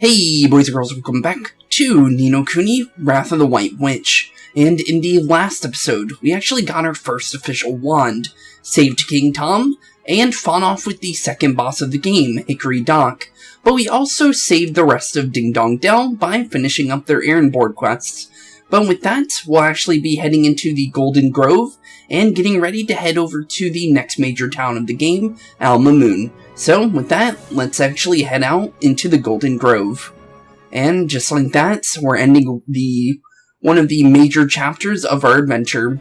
Hey boys and girls, welcome back to Ni no Kuni, Wrath of the White Witch. And in the last episode, we actually got our first official wand, saved King Tom, and fought off with the second boss of the game, Hickory Dock. But we also saved the rest of Ding Dong Dell by finishing up their errand board quests. But with that, we'll actually be heading into the Golden Grove, and getting ready to head over to the next major town of the game, Alma Moon. So, with that, let's actually head out into the Golden Grove. And just like that, we're ending one of the major chapters of our adventure.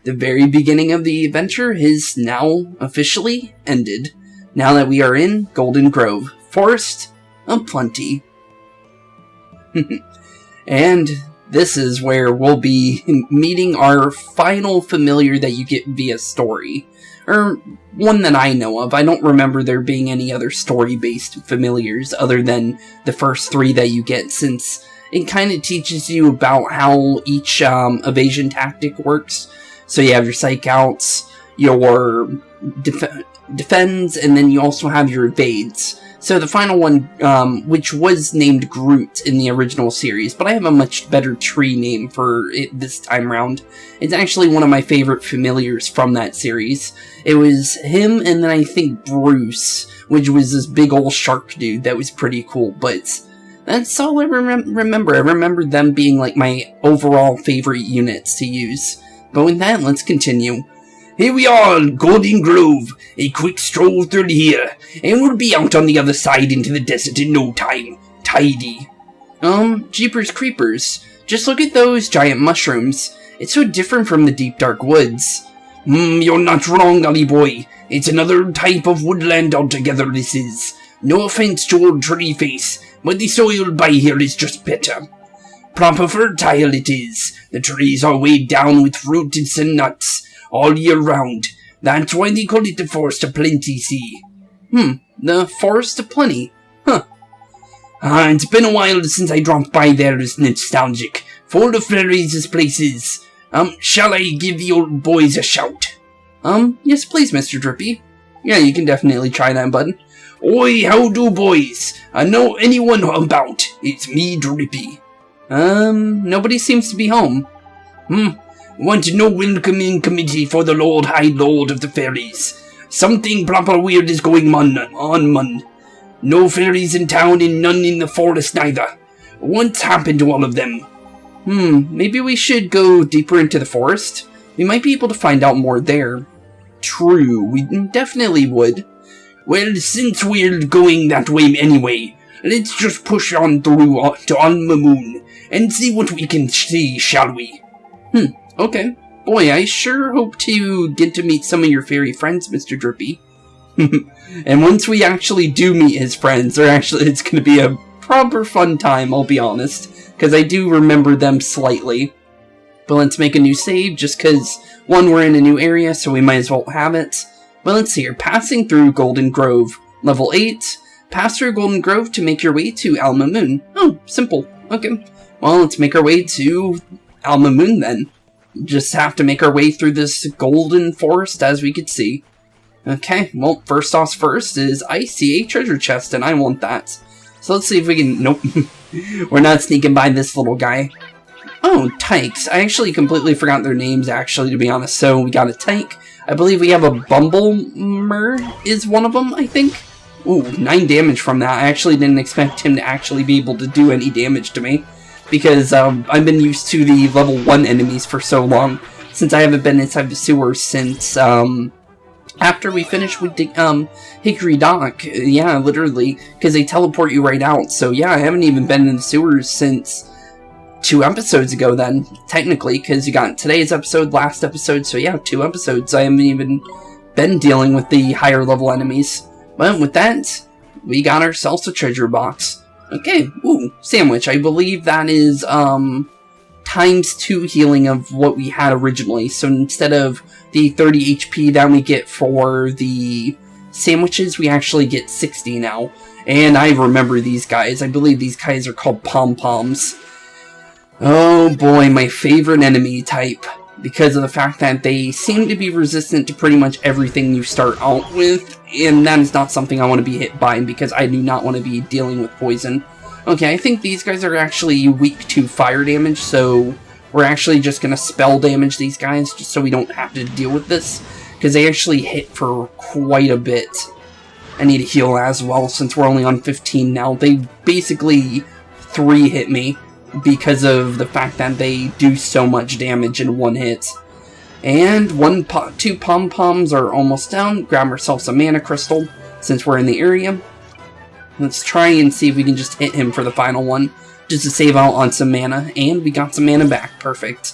The very beginning of the adventure is now officially ended, now that we are in Golden Grove, Forest of Plenty. And this is where we'll be meeting our final familiar that you get via story. Or one that I know of. I don't remember there being any other story-based familiars other than the first three that you get, since it kind of teaches you about how each evasion tactic works. So you have your psych outs, your defends, and then you also have your evades. So the final one, which was named Groot in the original series, but I have a much better tree name for it this time around. It's actually one of my favorite familiars from that series. It was him, and then I think Bruce, which was this big old shark dude that was pretty cool, but that's all I remember. I remember them being like my overall favorite units to use. But with that, let's continue. Here we are, Golden Grove. A quick stroll through here, and we'll be out on the other side into the desert in no time. Tidy. Jeepers creepers. Just look at those giant mushrooms. It's so different from the deep dark woods. You're not wrong, Ollie boy. It's another type of woodland altogether, this is. No offense to old tree face, but the soil by here is just better. Proper fertile it is. The trees are weighed down with fruits and nuts all year round. That's why they call it the Forest of Plenty, see? The Forest of Plenty. Huh. It's been a while since I dropped by there. It's nostalgic. Full of fairies as places. Shall I give the old boys a shout? Yes please, Mr. Drippy. Yeah, you can definitely try that button. Oi, how do, boys? I know anyone about? It's me, Drippy. Nobody seems to be home. Want no welcoming committee for the High Lord of the Fairies. Something proper weird is going on, man. No fairies in town and none in the forest neither. What's happened to all of them? Maybe we should go deeper into the forest? We might be able to find out more there. True, we definitely would. Well, since we're going that way anyway, let's just push on through to Alma Moon and see what we can see, shall we? Okay. Boy, I sure hope to get to meet some of your fairy friends, Mr. Drippy. And once we actually do meet his friends, it's going to be a proper fun time, I'll be honest. Because I do remember them slightly. But let's make a new save, just because, one, we're in a new area, so we might as well have it. But let's see here. Passing through Golden Grove. Level 8. Pass through Golden Grove to make your way to Alma Moon. Oh, simple. Okay. Well, let's make our way to Alma Moon then. Just have to make our way through this golden forest, as we could see. Okay, well, first off first is I see a treasure chest, and I want that. So let's see if we can... Nope. We're not sneaking by this little guy. Oh, tykes. I actually completely forgot their names, actually, to be honest. So we got a tyke. I believe we have a Bumblemer is one of them, I think. Ooh, 9 damage from that. I actually didn't expect him to actually be able to do any damage to me. Because I've been used to the level 1 enemies for so long, since I haven't been inside the sewers since after we finished with Hickory Dock. Yeah, literally, because they teleport you right out. So yeah, I haven't even been in the sewers since 2 episodes ago then, technically, because you got today's episode, last episode, so yeah, 2 episodes. I haven't even been dealing with the higher level enemies. But with that, we got ourselves a treasure box. Okay, ooh, sandwich. I believe that is, ×2 healing of what we had originally. So instead of the 30 HP that we get for the sandwiches, we actually get 60 now. And I remember these guys. I believe these guys are called pom-poms. Oh boy, my favorite enemy type. Because of the fact that they seem to be resistant to pretty much everything you start out with. And that is not something I want to be hit by, because I do not want to be dealing with poison. Okay, I think these guys are actually weak to fire damage, so we're actually just going to spell damage these guys just so we don't have to deal with this, because they actually hit for quite a bit. I need to heal as well since we're only on 15 now. They basically 3-hit me because of the fact that they do so much damage in one hit. And 2 pom-poms are almost down. Grab ourselves a mana crystal since we're in the area. Let's try and see if we can just hit him for the final one, just to save out on some mana. And we got some mana back. Perfect.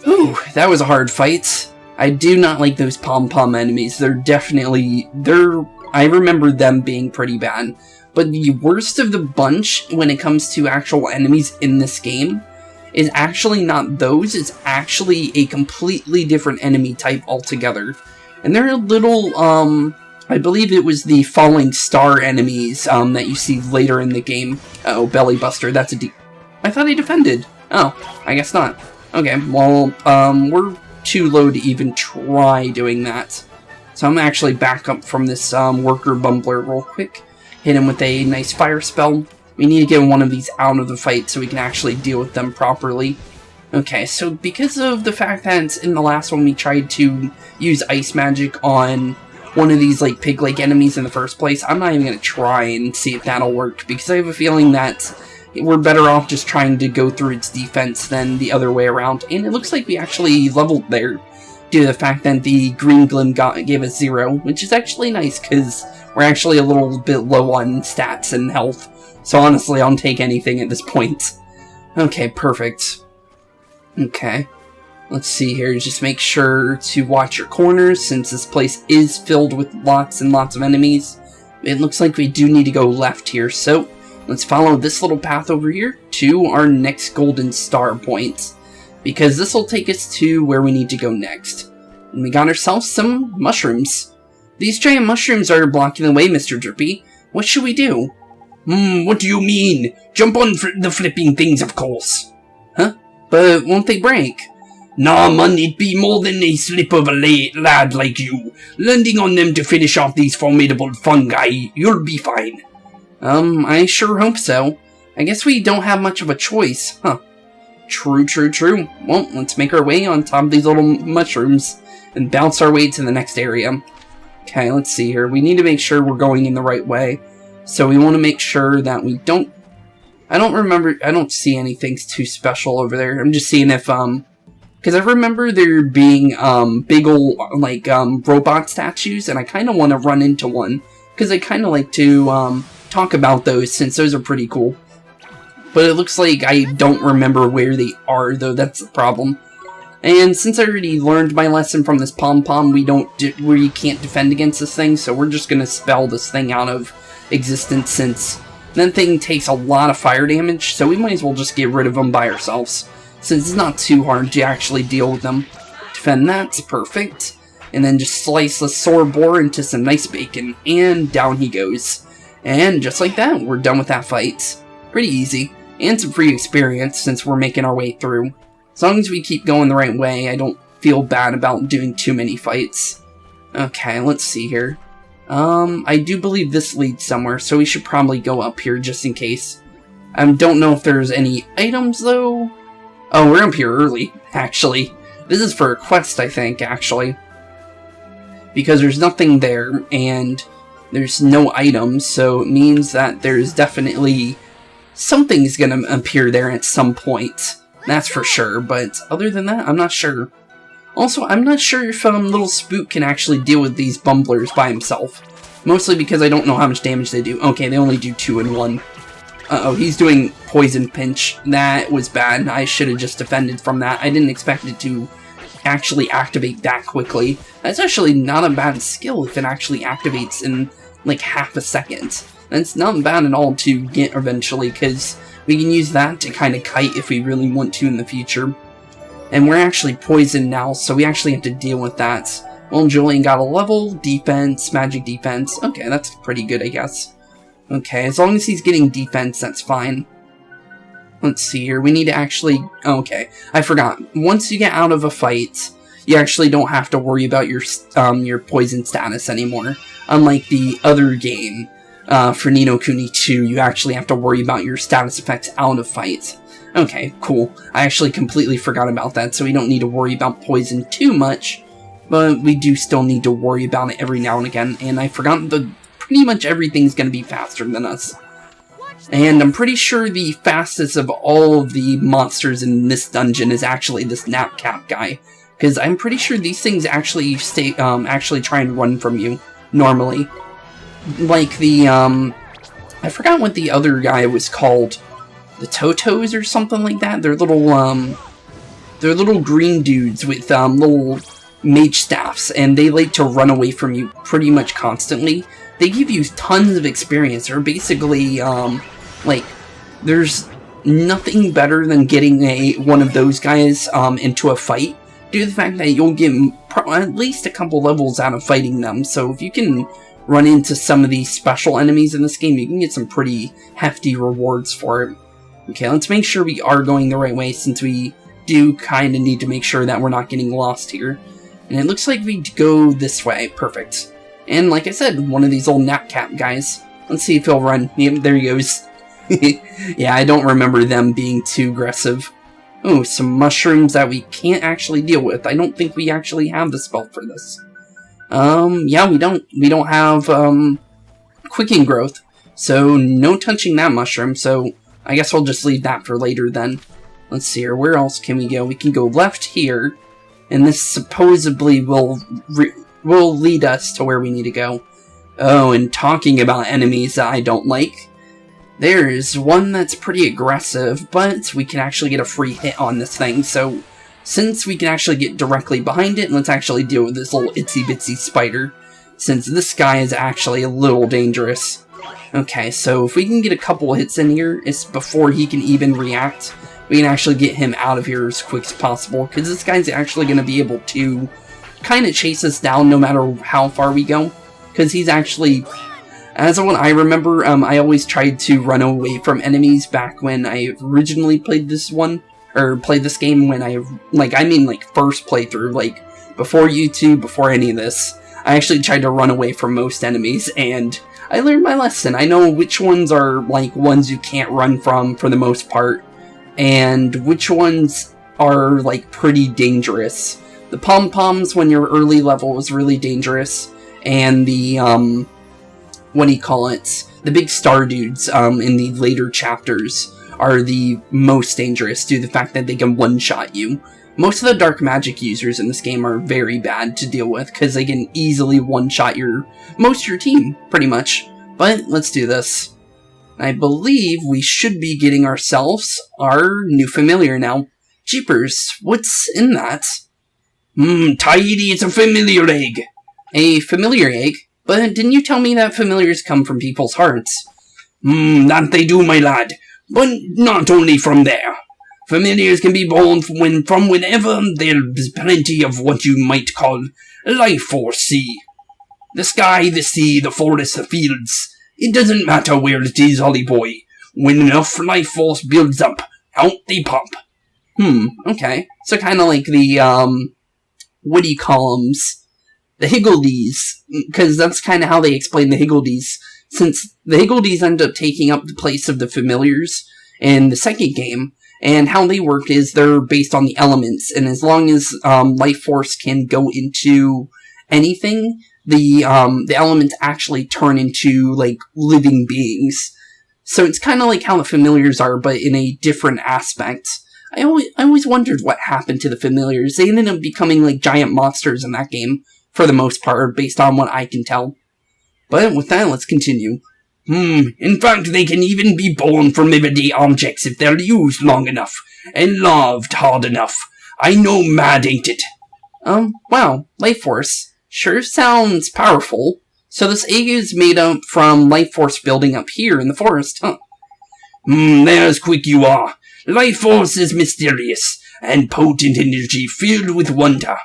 Whew, that was a hard fight. I do not like those pom-pom enemies. I remember them being pretty bad. But the worst of the bunch when it comes to actual enemies in this game is actually not those. It's actually a completely different enemy type altogether. And they're a little, I believe it was the falling star enemies that you see later in the game. Uh-oh, belly buster. That's a I thought he defended. Oh, I guess not. Okay, well, we're too low to even try doing that. So I'm actually back up from this worker bumbler real quick. Hit him with a nice fire spell. We need to get one of these out of the fight so we can actually deal with them properly. Okay, so because of the fact that in the last one we tried to use ice magic on one of these like pig-like enemies in the first place, I'm not even going to try and see if that'll work, because I have a feeling that we're better off just trying to go through its defense than the other way around. And it looks like we actually leveled there due to the fact that the green glim gave us 0, which is actually nice because we're actually a little bit low on stats and health. So honestly, I'll take anything at this point. Okay, perfect. Okay. Let's see here. Just make sure to watch your corners since this place is filled with lots and lots of enemies. It looks like we do need to go left here. So let's follow this little path over here to our next golden star point, because this will take us to where we need to go next. And we got ourselves some mushrooms. These giant mushrooms are blocking the way, Mr. Drippy. What should we do? What do you mean? Jump on the flipping things, of course. Huh? But won't they break? Nah, man, it'd be more than a slip of a lad like you. Landing on them to finish off these formidable fungi, you'll be fine. I sure hope so. I guess we don't have much of a choice, huh? True, true, true. Well, let's make our way on top of these little mushrooms and bounce our way to the next area. Okay, let's see here. We need to make sure we're going in the right way. So we want to make sure that we don't... I don't see anything too special over there. I'm just seeing if, because I remember there being, big ol', like, robot statues, and I kind of want to run into one. Because I kind of like to, talk about those, since those are pretty cool. But it looks like I don't remember where they are, though. That's the problem. And since I already learned my lesson from this pom-pom, we can't defend against this thing, so we're just gonna spell this thing out of existence, since that thing takes a lot of fire damage, so we might as well just get rid of them by ourselves, since it's not too hard to actually deal with them. Defend that's perfect. And then just slice the sore boar into some nice bacon, and down he goes. And just like that, we're done with that fight. Pretty easy, and some free experience since we're making our way through. As long as we keep going the right way, I don't feel bad about doing too many fights. Okay, let's see here. I do believe this leads somewhere, so we should probably go up here just in case. I don't know if there's any items, though. Oh, we're up here early, actually. This is for a quest, I think, actually. Because there's nothing there, and there's no items, so it means that there's definitely something's gonna appear there at some point. That's for sure, but other than that, I'm not sure. Also, I'm not sure if little Spook can actually deal with these bumblers by himself. Mostly because I don't know how much damage they do. Okay, they only do 2 in 1. Uh-oh, he's doing Poison Pinch. That was bad. I should have just defended from that. I didn't expect it to actually activate that quickly. That's actually not a bad skill if it actually activates in, like, half a second. That's not bad at all to get eventually, because we can use that to kind of kite if we really want to in the future. And we're actually poisoned now, so we actually have to deal with that. Well, Julian got a level, defense, magic defense. Okay, that's pretty good, I guess. Okay, as long as he's getting defense, that's fine. Let's see here, we need to actually... Okay, I forgot. Once you get out of a fight, you actually don't have to worry about your poison status anymore. Unlike the other game, for Ni no Kuni 2, you actually have to worry about your status effects out of fights. Okay, cool. I actually completely forgot about that, so we don't need to worry about poison too much, but we do still need to worry about it every now and again, and I forgot that pretty much everything's going to be faster than us. And I'm pretty sure the fastest of all of the monsters in this dungeon is actually this Knapcap guy, because I'm pretty sure these things actually actually try and run from you, normally. Like the, I forgot what the other guy was called. The Totos or something like that. They're little green dudes with little mage staffs, and they like to run away from you pretty much constantly. They give you tons of experience. They're basically like, there's nothing better than getting one of those guys into a fight, due to the fact that you'll get at least a couple levels out of fighting them. So if you can run into some of these special enemies in this game, you can get some pretty hefty rewards for it. Okay, let's make sure we are going the right way, since we do kind of need to make sure that we're not getting lost here. And it looks like we go this way. Perfect. And like I said, one of these old Knapcap guys. Let's see if he'll run. Yep, there he goes. Yeah, I don't remember them being too aggressive. Oh, some mushrooms that we can't actually deal with. I don't think we actually have the spell for this. Yeah, we don't. We don't have, quicken growth. So, no touching that mushroom, so I guess we'll just leave that for later then. Let's see here, where else can we go? We can go left here, and this supposedly will lead us to where we need to go. Oh, and talking about enemies that I don't like, there's one that's pretty aggressive, but we can actually get a free hit on this thing, so since we can actually get directly behind it, let's actually deal with this little itsy-bitsy spider, since this guy is actually a little dangerous. Okay, so if we can get a couple hits in here, it's before he can even react, we can actually get him out of here as quick as possible, because this guy's actually going to be able to kind of chase us down no matter how far we go, because he's actually, as of what I remember, I always tried to run away from enemies back when I originally played this one, or played this game when I mean first playthrough, like before YouTube, before any of this. I actually tried to run away from most enemies, and I learned my lesson. I know which ones are, like, ones you can't run from for the most part, and which ones are, like, pretty dangerous. The pom-poms, when you're early level, is really dangerous, and the, what do you call it? The big star dudes, in the later chapters are the most dangerous due to the fact that they can one-shot you. Most of the dark magic users in this game are very bad to deal with, because they can easily one-shot most of your team, pretty much. But let's do this. I believe we should be getting ourselves our new familiar now. Jeepers, what's in that? Tidy, it's a familiar egg. A familiar egg? But didn't you tell me that familiars come from people's hearts? That they do, my lad. But not only from there. Familiars can be born from whenever there's plenty of what you might call life force, see. The sky, the sea, the forest, the fields. It doesn't matter where it is, Ollie boy. When enough life force builds up, out they pop. Okay. So kind of like the, what do you call them? The Higgledies. Because that's kind of how they explain the Higgledies. Since the Higgledies end up taking up the place of the familiars in the second game. And how they work is they're based on the elements, and as long as life force can go into anything, the elements actually turn into, like, living beings. So it's kind of like how the familiars are, but in a different aspect. I always wondered what happened to the familiars. They ended up becoming, like, giant monsters in that game, for the most part, based on what I can tell. But with that, let's continue. In fact, they can even be born from everyday objects if they're used long enough, and loved hard enough. I know mad, ain't it? Wow, life force. Sure sounds powerful. So this egg is made up from life force building up here in the forest, huh? There's quick you are. Life force is mysterious, and potent energy filled with wonder.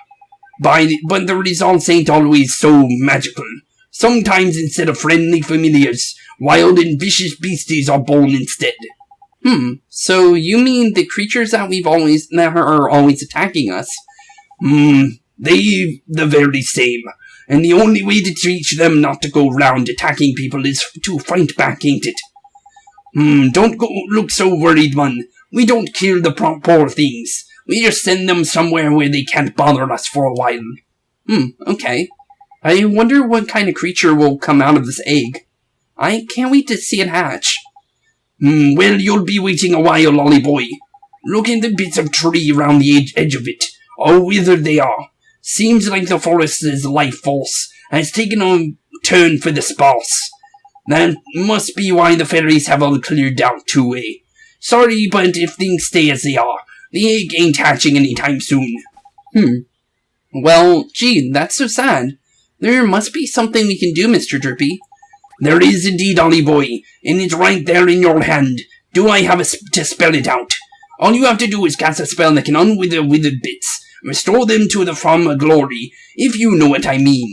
But the results ain't always so magical. Sometimes instead of friendly familiars, wild and vicious beasties are born instead. So you mean the creatures that are always attacking us? They the very same. and the only way to teach them not to go round attacking people is to fight back, ain't it? Don't look so worried, man. We don't kill the poor things. We just send them somewhere where they can't bother us for a while. Okay. I wonder what kind of creature will come out of this egg. I can't wait to see it hatch. Well, you'll be waiting a while, lolly boy. Look at the bits of tree around the edge of it. How withered they are. Seems like the forest's life force has taken a turn for the sparse. That must be why the fairies have all cleared out too, eh? Sorry, but if things stay as they are, the egg ain't hatching anytime soon. Well, gee, that's so sad. There must be something we can do, Mr. Drippy. There is indeed, Ollie boy, and it's right there in your hand. Do I have to spell it out? All you have to do is cast a spell that can unwither withered bits, restore them to the former glory, if you know what I mean.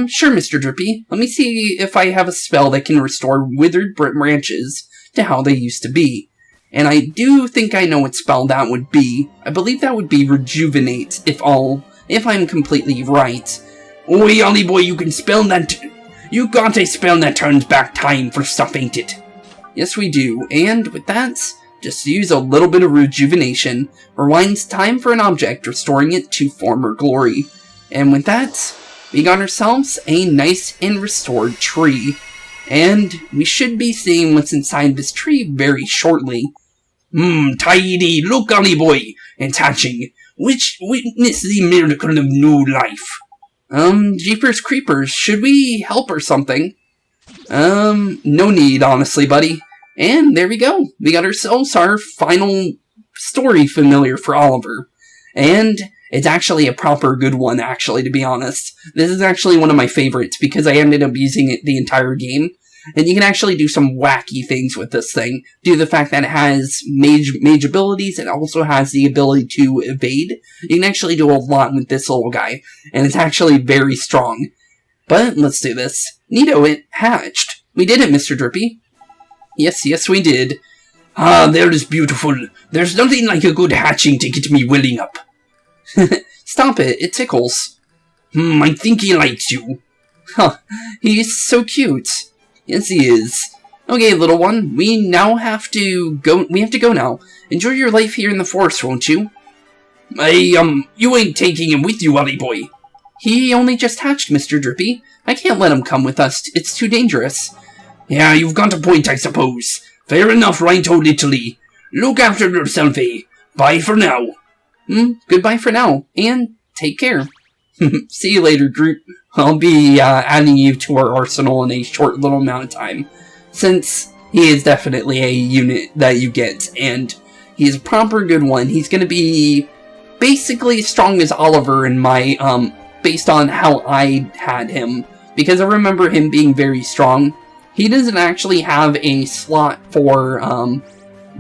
Sure, Mr. Drippy. Let me see if I have a spell that can restore withered branches to how they used to be. And I do think I know what spell that would be. I believe that would be Rejuvenate, if I'm completely right. Oi, Ollie boy, you can spell that. You got a spell that turns back time for stuff, ain't it? Yes, we do. And with that, just use a little bit of Rejuvenation, rewinds time for an object, restoring it to former glory. And with that, we got ourselves a nice and restored tree. And we should be seeing what's inside this tree very shortly. Tidy, look, Ollie boy, it's hatching. Witness the miracle of new life. Jeepers creepers, should we help or something? No need, honestly, buddy. And there we go. We got ourselves our final story familiar for Oliver. And it's actually a proper good one, actually, to be honest. This is actually one of my favorites because I ended up using it the entire game. And you can actually do some wacky things with this thing, due to the fact that it has mage abilities, and also has the ability to evade. You can actually do a lot with this little guy, and it's actually very strong. But let's do this. Neato, it hatched. We did it, Mr. Drippy. Yes, we did. Ah, there is beautiful. There's nothing like a good hatching to get me welling up. Stop it tickles. I think he likes you. Huh, he's so cute. Yes, he is. Okay, little one, we have to go now. Enjoy your life here in the forest, won't you? You ain't taking him with you, Ollie boy. He only just hatched, Mr. Drippy. I can't let him come with us. It's too dangerous. Yeah, you've got a point, I suppose. Fair enough, right-o literally. Look after yourself, eh? Bye for now. Goodbye for now, and take care. See you later, Groot. I'll be adding you to our arsenal in a short little amount of time, since he is definitely a unit that you get, and he's a proper good one. He's going to be basically as strong as Oliver in my, based on how I had him, because I remember him being very strong. He doesn't actually have a slot for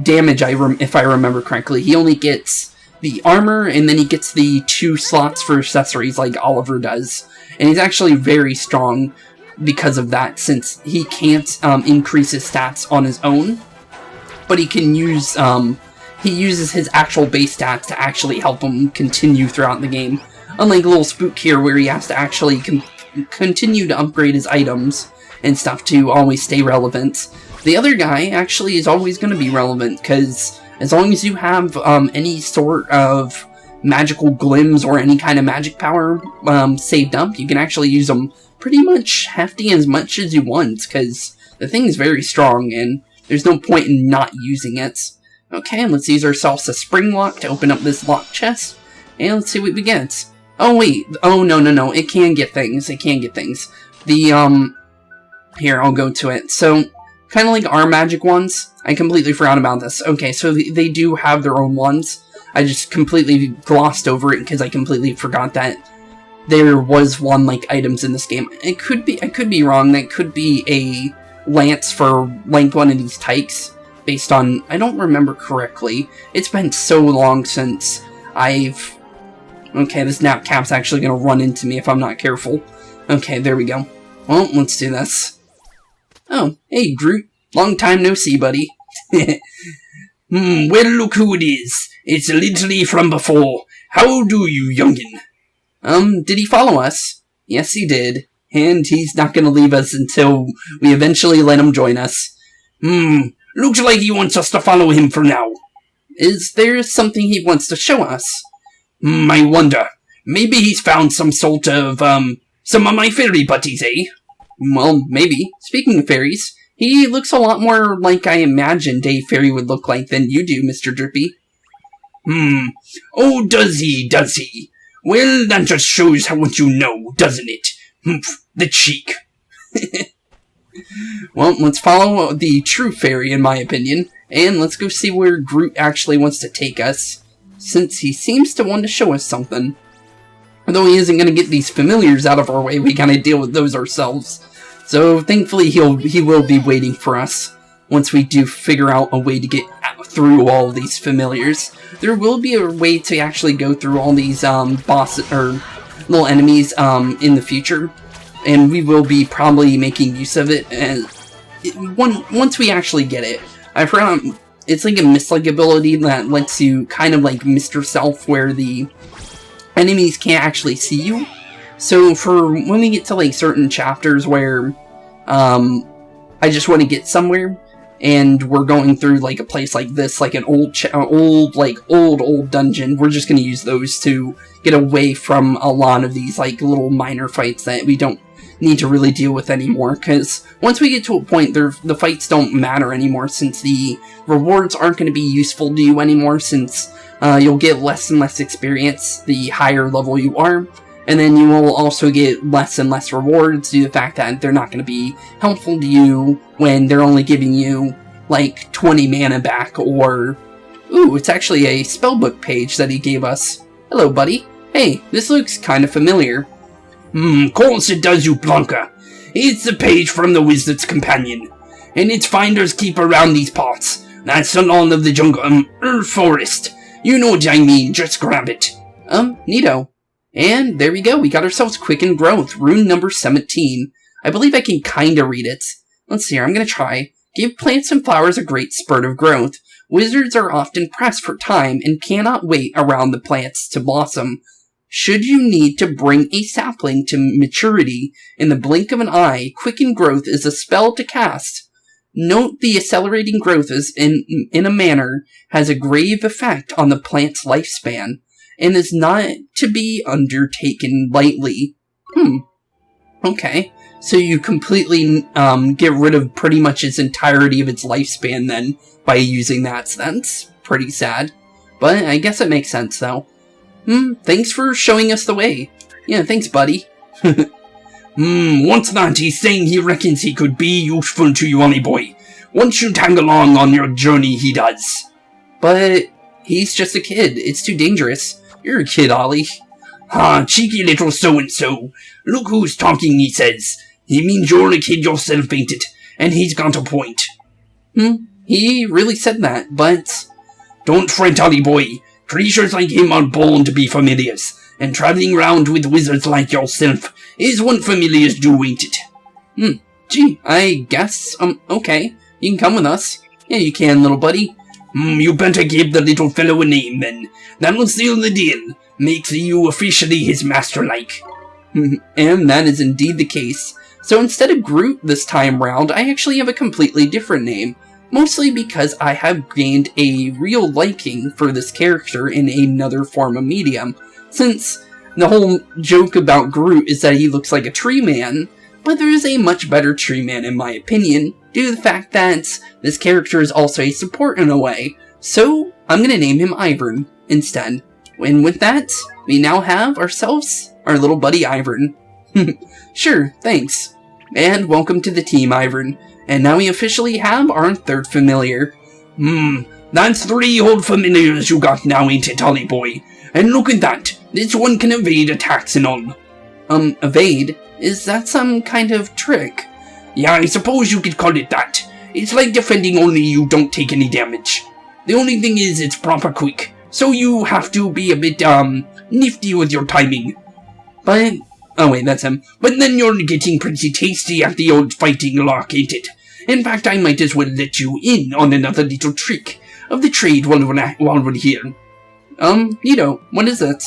damage, if I remember correctly. He only gets the armor, and then he gets the 2 slots for accessories like Oliver does. And he's actually very strong because of that, since he can't increase his stats on his own. But he can use, he uses his actual base stats to actually help him continue throughout the game. Unlike little Spook here, where he has to actually continue to upgrade his items and stuff to always stay relevant. The other guy actually is always going to be relevant, because as long as you have any sort of magical glims or any kind of magic power saved up, you can actually use them pretty much hefty as much as you want, because the thing is very strong, and there's no point in not using it. Okay, let's use ourselves a spring lock to open up this locked chest, and let's see what we get. Oh wait, oh no, it can get things, The, here, I'll go to it. So, kind of like our magic ones, I completely forgot about this. Okay, so they do have their own ones. I just completely glossed over it because I completely forgot that there was one like items in this game. I could be wrong. That could be a lance for like one of these tykes, based on, I don't remember correctly. It's been so long since I've... Okay, this nap cap's actually gonna run into me if I'm not careful. Okay, there we go. Well, let's do this. Oh, hey Groot. Long time no see, buddy. Well, look who it is. It's literally from before. How do you, youngin? Did he follow us? Yes, he did. And he's not going to leave us until we eventually let him join us. Looks like he wants us to follow him for now. Is there something he wants to show us? I wonder. Maybe he's found some sort of, some of my fairy buddies, eh? Well, maybe. Speaking of fairies, he looks a lot more like I imagined a fairy would look like than you do, Mr. Drippy. Oh, does he? Well, that just shows how much you know, doesn't it? The cheek. Well, let's follow the true fairy, in my opinion, and let's go see where Groot actually wants to take us, since he seems to want to show us something. Although he isn't going to get these familiars out of our way, we gotta deal with those ourselves. So, thankfully, he will be waiting for us, once we do figure out a way to get through all of these familiars. There will be a way to actually go through all these, bosses, or little enemies, in the future. And we will be probably making use of it, and once we actually get it. I've heard it's like a mislike ability that lets you kind of like mist yourself where the enemies can't actually see you. So for when we get to like certain chapters where I just want to get somewhere, and we're going through like a place like this, like an old dungeon, we're just going to use those to get away from a lot of these like little minor fights that we don't need to really deal with anymore, because once we get to a point, the fights don't matter anymore, since the rewards aren't going to be useful to you anymore, since you'll get less and less experience the higher level you are, and then you will also get less and less rewards due to the fact that they're not going to be helpful to you when they're only giving you like 20 mana back, or ooh, it's actually a spellbook page that he gave us. Hello, buddy. Hey, this looks kind of familiar. Course it does, you plonker. It's the page from the Wizard's Companion, and its finders keep around these parts. That's the lawn of the jungle, forest. You know what I mean, just grab it. Neato. And there we go, we got ourselves Quicken Growth, rune number 17. I believe I can kinda read it. Let's see here, I'm gonna try. Give plants and flowers a great spurt of growth. Wizards are often pressed for time and cannot wait around the plants to blossom. Should you need to bring a sapling to maturity in the blink of an eye, Quicken Growth is a spell to cast. Note the accelerating growth is in a manner has a grave effect on the plant's lifespan, and is not to be undertaken lightly. Okay. So you completely get rid of pretty much its entirety of its lifespan then by using that. So that's pretty sad. But I guess it makes sense though. Thanks for showing us the way. Yeah, thanks, buddy. What's that? He's saying he reckons he could be useful to you, honey boy. Once you tag along on your journey, he does. But he's just a kid. It's too dangerous. You're a kid, Ollie. Cheeky little so-and-so. Look who's talking, he says. He means you're a kid yourself, ain't it? And he's got a point. He really said that, but... Don't fret, Ollie boy. Creatures like him are born to be familiars, and travelling round with wizards like yourself is what familiars do, ain't it? Gee, I guess, okay. You can come with us. Yeah, you can, little buddy. You better give the little fellow a name, then. That'll seal the deal. Makes you officially his master-like. And that is indeed the case. So instead of Groot this time round, I actually have a completely different name. Mostly because I have gained a real liking for this character in another form of medium. Since the whole joke about Groot is that he looks like a tree man, but there is a much better tree man in my opinion, due to the fact that this character is also a support in a way. So I'm gonna name him Ivern instead. And with that, we now have ourselves our little buddy Ivern. Sure, thanks. And welcome to the team, Ivern. And now we officially have our third familiar. That's 3 old familiars you got now, ain't it, Ollie boy? And look at that, this one can evade attacks and all. Evade? Is that some kind of trick? Yeah, I suppose you could call it that. It's like defending only you don't take any damage. The only thing is it's proper quick, so you have to be a bit, nifty with your timing. But... oh wait, that's him. But then you're getting pretty tasty at the old fighting lark, ain't it? In fact, I might as well let you in on another little trick of the trade while we're here. What is it?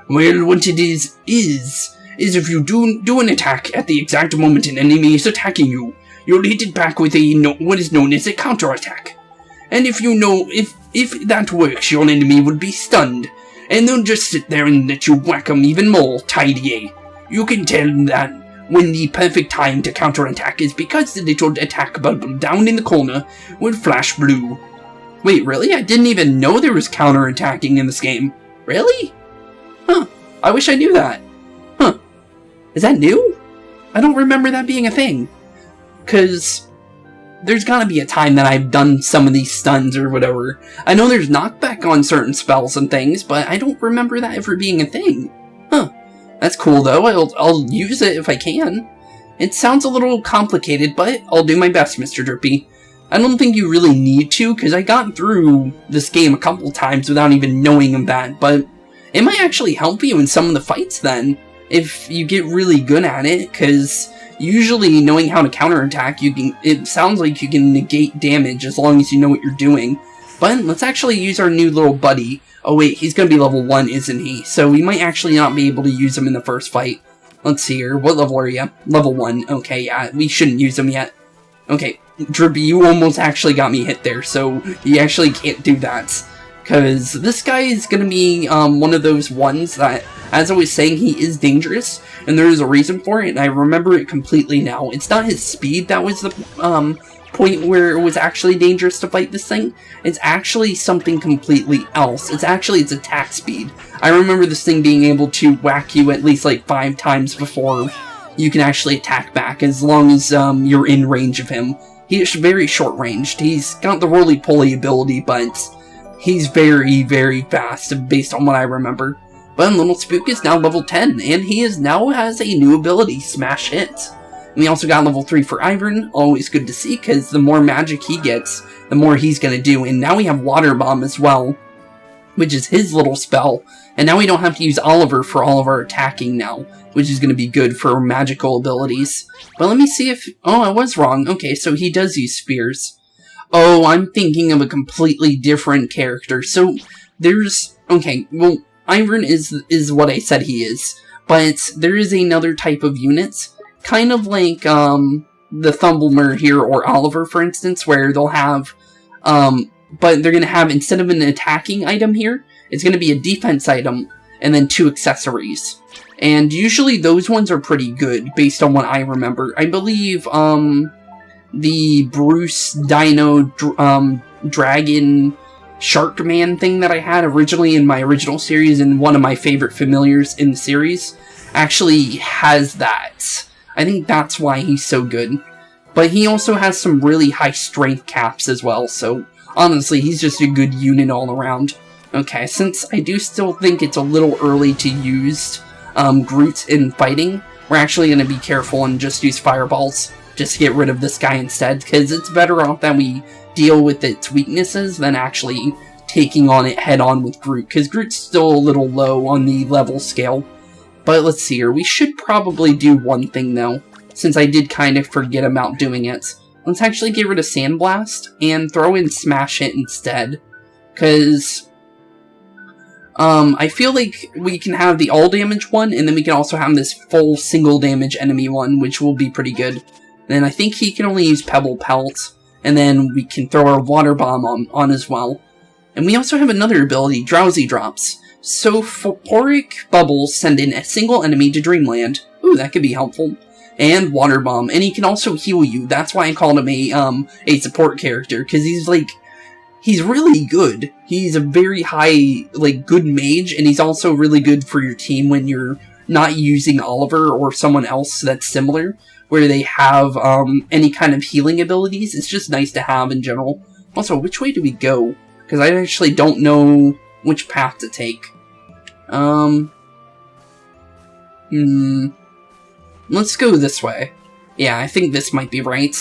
Well, what it is, is if you do an attack at the exact moment an enemy is attacking you, you'll hit it back with what is known as a counterattack. And if that works, your enemy will be stunned, and they'll just sit there and let you whack them even more tidy. You can tell that when the perfect time to counterattack is because the little attack bubble down in the corner will flash blue. Wait, really? I didn't even know there was counterattacking in this game. Really? Huh. I wish I knew that. Huh. Is that new? I don't remember that being a thing. Because there's gotta be a time that I've done some of these stuns or whatever. I know there's knockback on certain spells and things, but I don't remember that ever being a thing. Huh. That's cool though, I'll use it if I can. It sounds a little complicated, but I'll do my best, Mr. Drippy. I don't think you really need to, because I got through this game a couple times without even knowing that, but it might actually help you in some of the fights then, if you get really good at it, because usually knowing how to counterattack, it sounds like you can negate damage as long as you know what you're doing. But let's actually use our new little buddy. Oh wait, he's going to be level 1, isn't he? So we might actually not be able to use him in the first fight. Let's see here. What level are you? Level 1. Okay, yeah, we shouldn't use him yet. Okay, Drippy, you almost actually got me hit there, so you actually can't do that. Because this guy is going to be one of those ones that, as I was saying, he is dangerous, and there is a reason for it, and I remember it completely now. It's not his speed that was the point where it was actually dangerous to fight this thing. It's actually something completely else. It's actually its attack speed. I remember this thing being able to whack you at least like 5 times before you can actually attack back, as long as you're in range of him. He's very short-ranged. He's got the roly-poly ability, but he's very, very fast, based on what I remember. But little Spook is now level 10, and he now has a new ability, Smash Hit. And we also got level 3 for Iron, always good to see, because the more magic he gets, the more he's going to do. And now we have Water Bomb as well, which is his little spell. And now we don't have to use Oliver for all of our attacking now, which is going to be good for magical abilities. But let me see if... Oh, I was wrong. Okay, so he does use spears. Oh, I'm thinking of a completely different character. So, there's... Okay, well, Iron is what I said he is. But there is another type of unit, kind of like the Thumblemer here or Oliver, for instance, where they'll have... but they're going to have, instead of an attacking item here, it's going to be a defense item, and then 2 accessories. And usually those ones are pretty good, based on what I remember. I believe, the Bruce Dino Dragon Shark Man thing that I had originally in my original series, and one of my favorite familiars in the series, actually has that. I think that's why he's so good. But he also has some really high strength caps as well, so honestly, he's just a good unit all around. Okay, since I do still think it's a little early to use Groot in fighting, we're actually going to be careful and just use fireballs, just to get rid of this guy instead, because it's better off that we deal with its weaknesses than actually taking on it head-on with Groot, because Groot's still a little low on the level scale. But let's see here, we should probably do one thing though, since I did kind of forget about doing it. Let's actually get rid of Sandblast and throw in Smash Hit instead, because I feel like we can have the all-damage one, and then we can also have this full single-damage enemy one, which will be pretty good. Then I think he can only use Pebble Pelt, and then we can throw our Water Bomb on as well. And we also have another ability, Drowsy Drops. So Phosphoric Bubbles send in a single enemy to Dreamland. Ooh, that could be helpful. And Water Bomb, and he can also heal you. That's why I called him a support character, because he's really good. He's a very high, good mage, and he's also really good for your team when you're not using Oliver or someone else that's similar, where they have any kind of healing abilities. It's just nice to have in general. Also, which way do we go? Because I actually don't know which path to take. Let's go this way. Yeah, I think this might be right.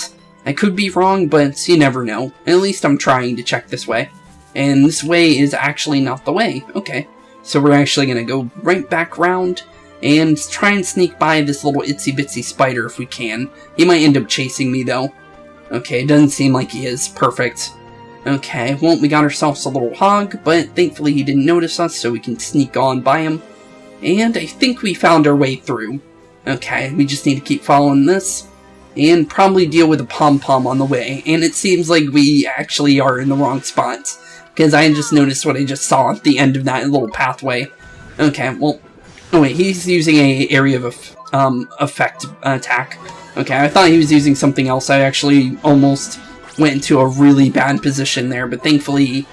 I could be wrong, but you never know. At least I'm trying to check this way. And this way is actually not the way. Okay. So we're actually going to go right back round and try and sneak by this little itsy-bitsy spider if we can. He might end up chasing me, though. Okay, it doesn't seem like he is. Perfect. Okay, well, we got ourselves a little hog, but thankfully he didn't notice us, so we can sneak on by him. And I think we found our way through. Okay, we just need to keep following this. And probably deal with a pom-pom on the way. And it seems like we actually are in the wrong spots. Because I just noticed what I just saw at the end of that little pathway. Okay, well... Oh wait, he's using a area of effect attack. Okay, I thought he was using something else. I actually almost went into a really bad position there. But thankfully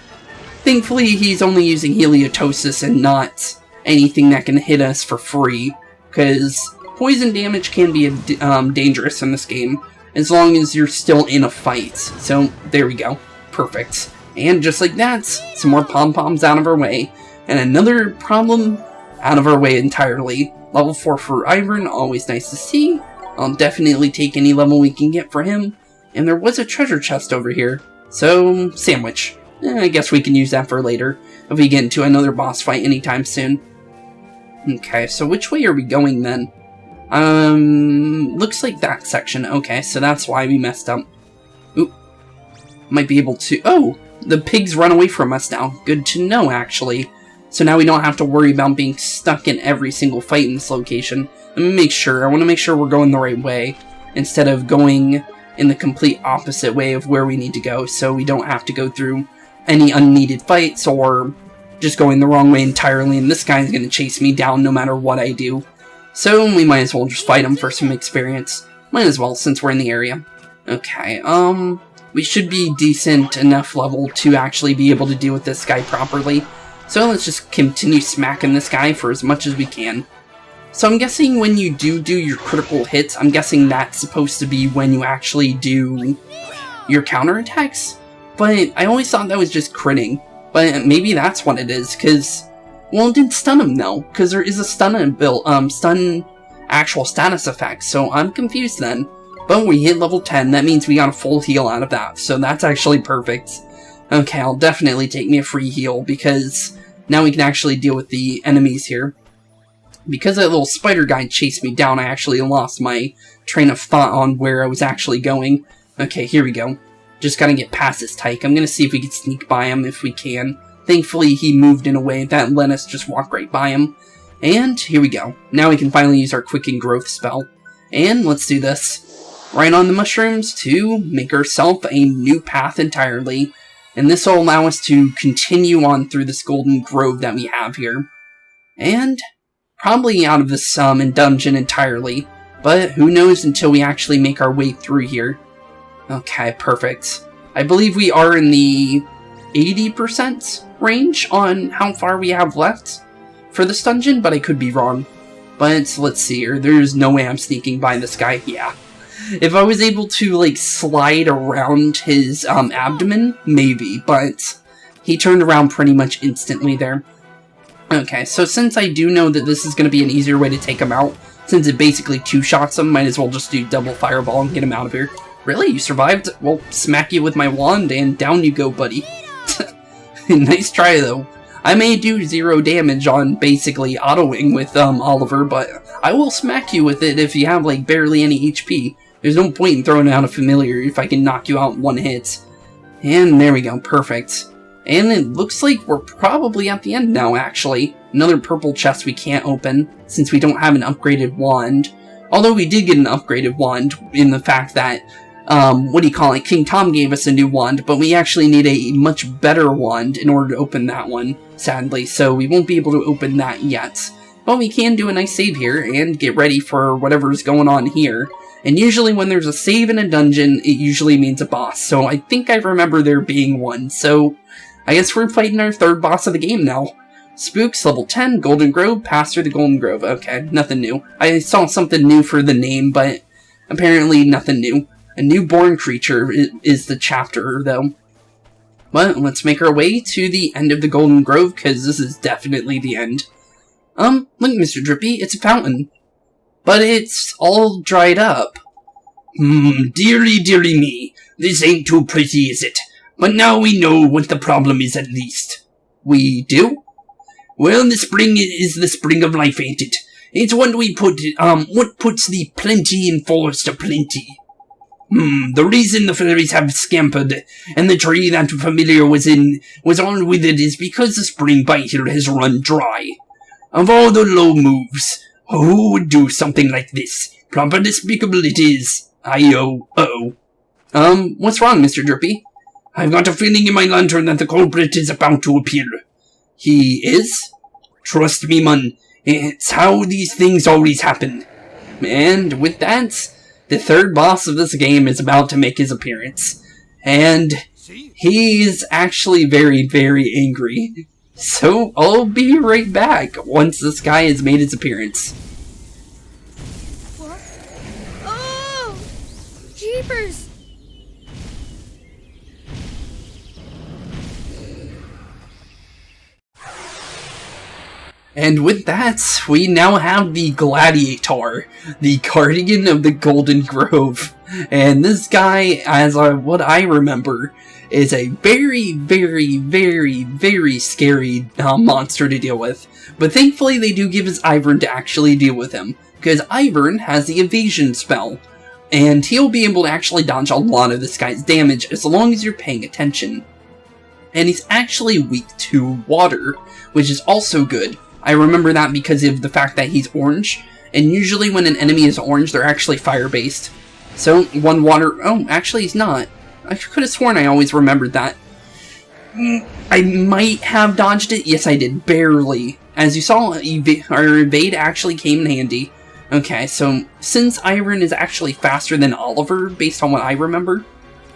he's only using heliotosis and not anything that can hit us for free. Because poison damage can be dangerous in this game. As long as you're still in a fight. So, there we go. Perfect. And just like that, some more pom-poms out of our way. And another problem out of our way entirely. Level 4 for Iron, always nice to see. I'll definitely take any level we can get for him. And there was a treasure chest over here. So, sandwich. I guess we can use that for later, if we get into another boss fight anytime soon. Okay, so which way are we going then? Looks like that section. Okay, so that's why we messed up. Oop. Might be able to... Oh! The pigs run away from us now. Good to know, actually. So now we don't have to worry about being stuck in every single fight in this location. Let me make sure. I want to make sure we're going the right way, instead of going in the complete opposite way of where we need to go, so we don't have to go through any unneeded fights, or just going the wrong way entirely, and this guy's going to chase me down no matter what I do. So we might as well just fight him for some experience. Might as well, since we're in the area. Okay, we should be decent enough level to actually be able to deal with this guy properly. So let's just continue smacking this guy for as much as we can. So I'm guessing when you do your critical hits, I'm guessing that's supposed to be when you actually do your counterattacks? But I always thought that was just critting. But maybe that's what it is, because... Well, it didn't stun him, though, because there is a stun actual status effect, so I'm confused then. But we hit level 10, that means we got a full heal out of that, so that's actually perfect. Okay, I'll definitely take me a free heal, because now we can actually deal with the enemies here. Because that little spider guy chased me down, I actually lost my train of thought on where I was actually going. Okay, here we go. Just gotta get past this tyke. I'm gonna see if we can sneak by him if we can. Thankfully, he moved in a way that let us just walk right by him. And here we go. Now we can finally use our Quicken Growth spell. And let's do this. Right on the mushrooms to make ourselves a new path entirely. And this will allow us to continue on through this golden grove that we have here. And probably out of this dungeon entirely. But who knows until we actually make our way through here. Okay, perfect. I believe we are in the 80% range on how far we have left for this dungeon, but I could be wrong. But let's see here. There's no way I'm sneaking by this guy. Yeah. If I was able to, like, slide around his abdomen, maybe, but he turned around pretty much instantly there. Okay, so since I do know that this is going to be an easier way to take him out, since it basically two-shots him, might as well just do double fireball and get him out of here. Really? You survived? Well, smack you with my wand and down you go, buddy. Nice try, though. I may do 0 damage on basically autoing with Oliver, but I will smack you with it if you have, like, barely any HP. There's no point in throwing out a familiar if I can knock you out in one hit. And there we go, perfect. And it looks like we're probably at the end now, actually. Another purple chest we can't open, since we don't have an upgraded wand. Although we did get an upgraded wand, in the fact that, King Tom gave us a new wand, but we actually need a much better wand in order to open that one, sadly, so we won't be able to open that yet. But we can do a nice save here, and get ready for whatever's going on here. And usually when there's a save in a dungeon, it usually means a boss, so I think I remember there being one, so I guess we're fighting our third boss of the game now. Spooks, level 10, Golden Grove, pass through the Golden Grove. Okay, nothing new. I saw something new for the name, but apparently nothing new. A newborn creature is the chapter, though. But let's make our way to the end of the Golden Grove, because this is definitely the end. Look, Mr. Drippy, it's a fountain. But it's all dried up. Dearly, dearly me. This ain't too pretty, is it? But now we know what the problem is at least. We do? Well, the spring is the spring of life, ain't it? It's what what puts the plenty in force to plenty. The reason the fairies have scampered, and the tree that familiar was on with it is because the spring by here has run dry. Of all the low moves, who would do something like this? Proper despicable it is. Uh-oh. What's wrong, Mr. Drippy? I've got a feeling in my lantern that the culprit is about to appear. He is? Trust me, man. It's how these things always happen. And with that, the third boss of this game is about to make his appearance. And he's actually very, very angry. So I'll be right back once this guy has made his appearance. What? Oh! Jeepers! And with that, we now have the Gladiator, the Guardian of the Golden Grove. And this guy, as what I remember, is a very, very, very, very scary monster to deal with. But thankfully they do give us Ivern to actually deal with him, because Ivern has the evasion spell. And he'll be able to actually dodge a lot of this guy's damage as long as you're paying attention. And he's actually weak to water, which is also good. I remember that because of the fact that he's orange, and usually when an enemy is orange, they're actually fire-based. So, one water... Oh, actually he's not. I could have sworn I always remembered that. I might have dodged it. Yes, I did. Barely. As you saw, our evade actually came in handy. Okay, so since Ivern is actually faster than Oliver, based on what I remember...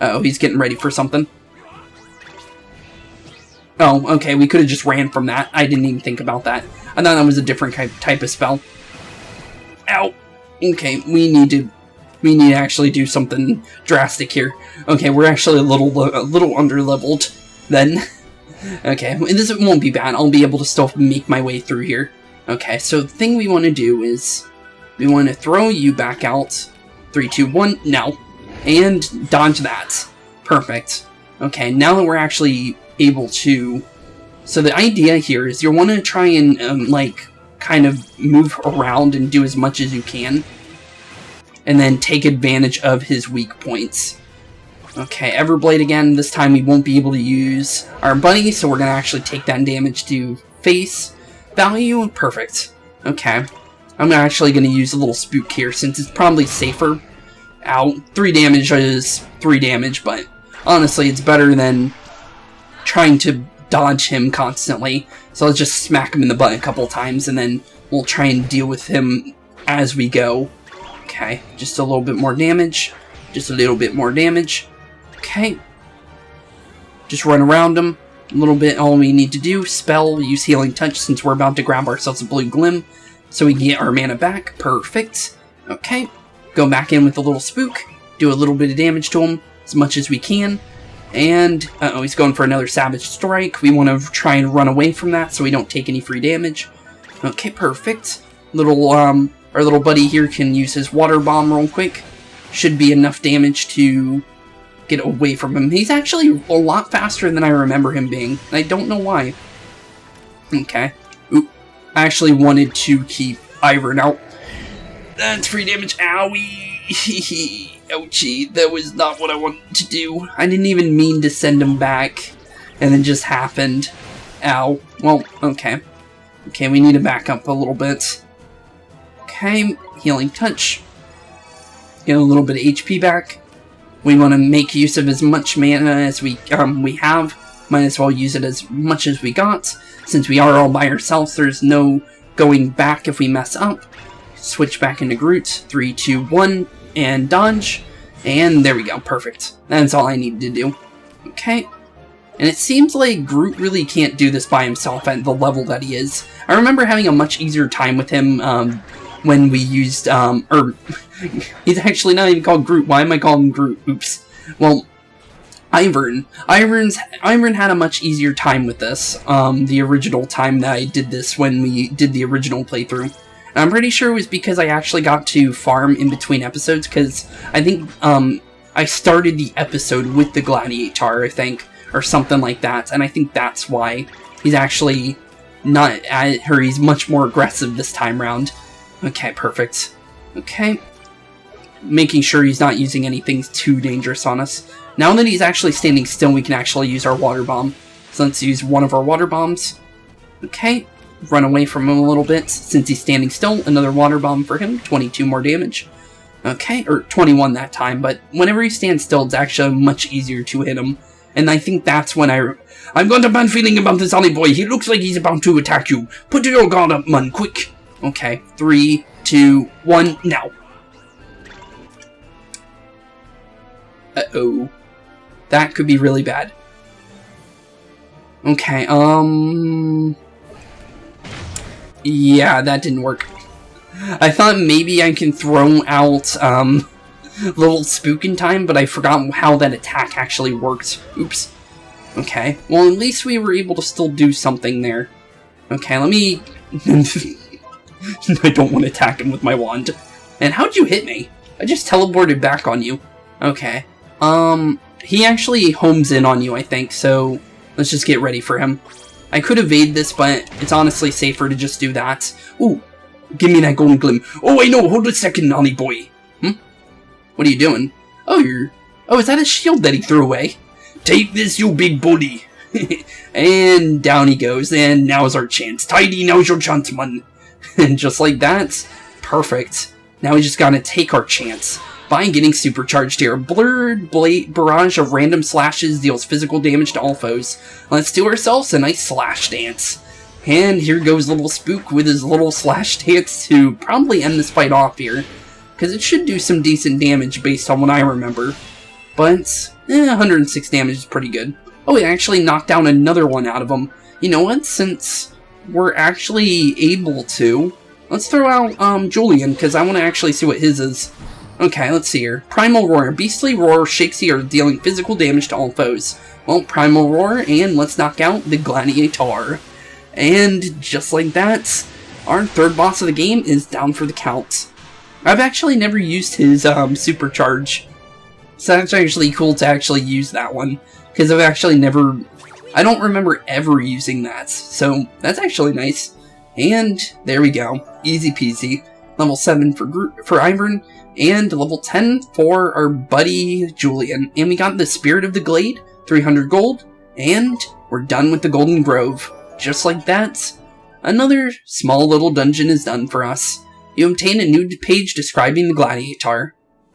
Uh-oh, he's getting ready for something. Oh, okay, we could have just ran from that. I didn't even think about that. I thought that was a different type of spell. Ow! Okay, we need to actually do something drastic here. Okay, we're actually a little under-leveled then. Okay, this won't be bad. I'll be able to still make my way through here. Okay, so the thing we want to do is we want to throw you back out. 3, 2, 1, now. And dodge that. Perfect. Okay, now that we're actually able to... So the idea here is you want to try and, like, kind of move around and do as much as you can. And then take advantage of his weak points. Okay, Everblade again. This time we won't be able to use our buddy, so we're going to actually take that damage to face value. Perfect. Okay. I'm actually going to use a little spook here, since it's probably safer. Ow. 3 damage is 3 damage, but honestly, it's better than trying to dodge him constantly. So let's just smack him in the butt a couple times, and then we'll try and deal with him as we go. Okay, just a little bit more damage. Just a little bit more damage. Okay. Just run around him. A little bit, all we need to do. Spell, use Healing Touch, since we're about to grab ourselves a blue glim. So we can get our mana back. Perfect. Okay. Go back in with a little spook. Do a little bit of damage to him, as much as we can. And, uh-oh, he's going for another Savage Strike. We want to try and run away from that so we don't take any free damage. Okay, perfect. Our little buddy here can use his Water Bomb real quick. Should be enough damage to get away from him. He's actually a lot faster than I remember him being. I don't know why. Okay. Oop. I actually wanted to keep Ivern out. That's free damage. Owie! Ouchie, that was not what I wanted to do. I didn't even mean to send him back, and it just happened. Ow. Well, okay. Okay, we need to back up a little bit. Okay, Healing Touch. Get a little bit of HP back. We want to make use of as much mana as we have. Might as well use it as much as we got. Since we are all by ourselves, there's no going back if we mess up. Switch back into Groot. 3, 2, 1. And dodge, and there we go, perfect. That's all I needed to do. Okay, and it seems like Groot really can't do this by himself at the level that he is. I remember having a much easier time with him when we used, he's actually not even called Groot. Why am I calling him Groot? Oops. Well, Ivern had a much easier time with this, the original time that I did this when we did the original playthrough. I'm pretty sure it was because I actually got to farm in between episodes, because I think I started the episode with the Gladiator, I think, or something like that, and I think that's why he's actually not, or he's much more aggressive this time round. Okay, perfect. Okay. Making sure he's not using anything too dangerous on us. Now that he's actually standing still, we can actually use our Water Bomb. So let's use one of our Water Bombs. Okay. run away from him a little bit. Since he's standing still, another water bomb for him, 22 more damage. Okay, or 21 that time, but whenever he stands still, it's actually much easier to hit him. And I think that's when I've got a bad feeling about this Ollie boy. He looks like he's about to attack you. Put your guard up, man, quick. Okay, 3, 2, 1, now. Uh-oh. That could be really bad. Okay, yeah, that didn't work. I thought maybe I can throw out, little spook in time, but I forgot how that attack actually worked. Oops. Okay, well, at least we were able to still do something there. Okay, let me... I don't want to attack him with my wand. And how'd you hit me? I just teleported back on you. Okay. He actually homes in on you, I think, so let's just get ready for him. I could evade this, but it's honestly safer to just do that. Ooh, give me that golden glim. Oh, I know, hold a second, Ollie boy. What are you doing? Oh, oh, is that a shield that he threw away? Take this, you big bully. And down he goes, and now's our chance. Tidy, now's your chance, man. And just like that, perfect. Now we just gotta take our chance by getting supercharged here. Blurred Blade Barrage of random slashes deals physical damage to all foes. Let's do ourselves a nice slash dance. And here goes little Spook with his little slash dance to probably end this fight off here. Because it should do some decent damage based on what I remember. But, 106 damage is pretty good. Oh, it actually knocked down another one out of him. You know what? Since we're actually able to, let's throw out Julian, because I want to actually see what his is. Okay, let's see here. Primal Roar. Beastly Roar shakes the earth, dealing physical damage to all foes. Well, Primal Roar, and let's knock out the Gladiator. And just like that, our third boss of the game is down for the count. I've actually never used his supercharge. So that's actually cool to actually use that one. Because I've actually never... I don't remember ever using that. So that's actually nice. And there we go. Easy peasy. Level 7 for Ivern. And level 10 for our buddy Julian. And we got the Spirit of the Glade. 300 gold. And we're done with the Golden Grove. Just like that, another small little dungeon is done for us. You obtain a new page describing the Gladiator.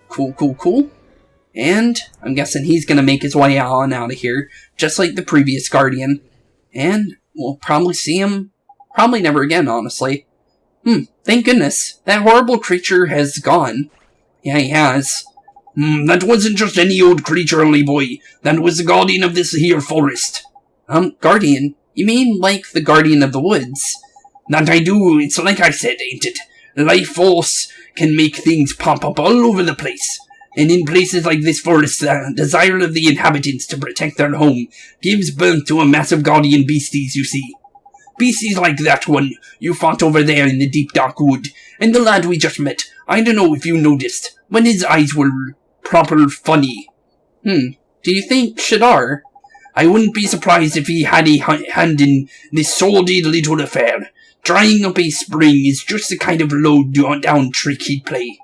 Cool, cool, cool. And I'm guessing he's gonna make his way on out of here, just like the previous Guardian. And we'll probably see him, probably never again, honestly. Thank goodness. That horrible creature has gone. Yeah, he has. That wasn't just any old creature, only boy. That was the Guardian of this here forest. Guardian? You mean like the Guardian of the Woods? That I do. It's like I said, ain't it? Life force can make things pop up all over the place. And in places like this forest, the desire of the inhabitants to protect their home gives birth to a massive guardian beasties, you see. Beasties like that one you fought over there in the deep dark wood, and the lad we just met. I don't know if you noticed, when his eyes were proper funny. Do you think Shadar? I wouldn't be surprised if he had a hand in this sordid little affair. Drying up a spring is just the kind of low-down trick he'd play.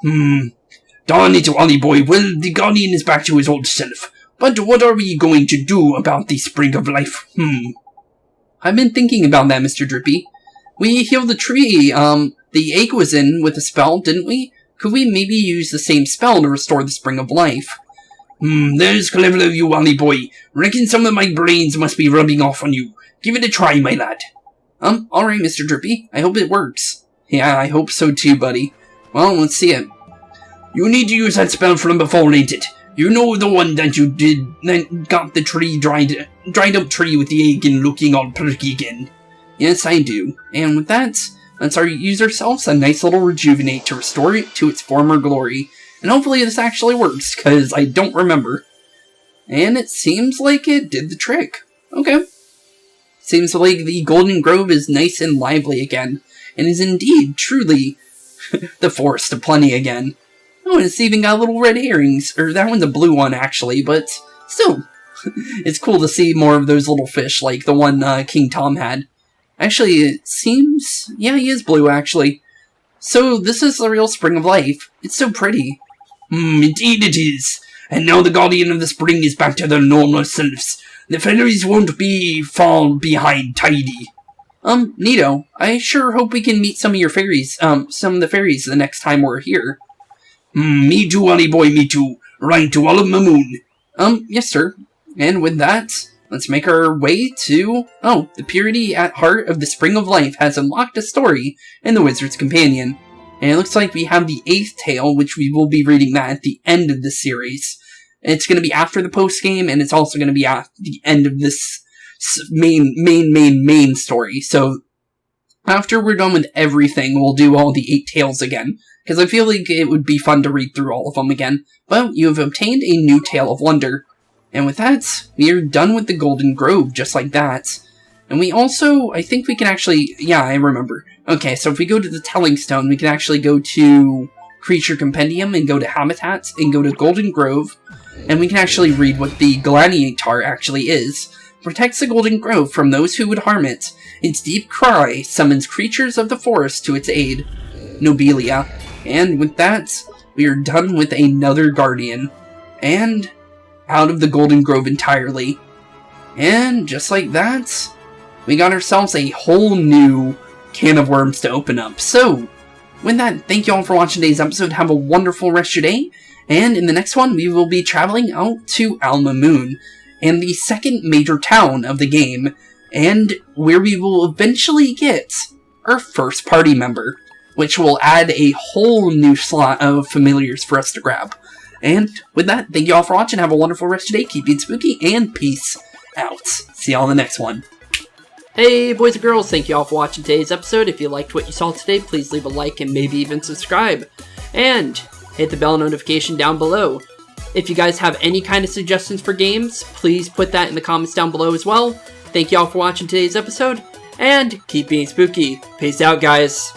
Darn it, Ollie boy. Well, the Guardian is back to his old self. But what are we going to do about the Spring of Life? I've been thinking about that, Mr. Drippy. We healed the tree, the egg was in with a spell, didn't we? Could we maybe use the same spell to restore the Spring of Life? There's clever of you, Ollie boy. Reckon some of my brains must be rubbing off on you. Give it a try, my lad. Alright, Mr. Drippy. I hope it works. Yeah, I hope so too, buddy. Well, let's see it. You need to use that spell from before, ain't it? You know the one that you did, that got the tree dried up tree with the egg and looking all perky again. Yes, I do. And with that, let's use ourselves a nice little rejuvenate to restore it to its former glory. And hopefully this actually works, because I don't remember. And it seems like it did the trick. Okay. Seems like the Golden Grove is nice and lively again, and is indeed, truly, the forest of plenty again. Oh, and it's even got little red herrings, or that one's a blue one actually, but still, it's cool to see more of those little fish like the one King Tom had. Actually, it seems, yeah, he is blue actually. So this is the real Spring of Life. It's so pretty. Indeed it is. And now the Guardian of the Spring is back to their normal selves. The fairies won't be far behind tidy. Nito, I sure hope we can meet some of your fairies, some of the fairies the next time we're here. Me too, honey boy, me too. Right to all of my moon. Yes, sir. And with that, let's make our way to... Oh, the purity at heart of the Spring of Life has unlocked a story in the Wizard's Companion. And it looks like we have the 8th tale, which we will be reading that at the end of the series. It's going to be after the post-game, and it's also going to be at the end of this main story. So, after we're done with everything, we'll do all the 8 tales again. Because I feel like it would be fun to read through all of them again. But you have obtained a new Tale of Wonder. And with that, we are done with the Golden Grove, just like that. And we also, I think we can actually, yeah, I remember. Okay, so if we go to the Telling Stone, we can actually go to Creature Compendium, and go to Habitats, and go to Golden Grove. And we can actually read what the Gladiator actually is. Protects the Golden Grove from those who would harm it. Its deep cry summons creatures of the forest to its aid. Nobilia. And with that, we are done with another Guardian. And out of the Golden Grove entirely. And just like that, we got ourselves a whole new can of worms to open up. So, with that, thank you all for watching today's episode. Have a wonderful rest of your day. And in the next one, we will be traveling out to Alma Moon, and the second major town of the game, and where we will eventually get our first party member, which will add a whole new slot of familiars for us to grab. And with that, thank you all for watching, have a wonderful rest of your day, keep being spooky, and peace out. See y'all in the next one. Hey boys and girls, thank you all for watching today's episode. If you liked what you saw today, please leave a like and maybe even subscribe. And hit the bell notification down below. If you guys have any kind of suggestions for games, please put that in the comments down below as well. Thank you all for watching today's episode, and keep being spooky. Peace out, guys.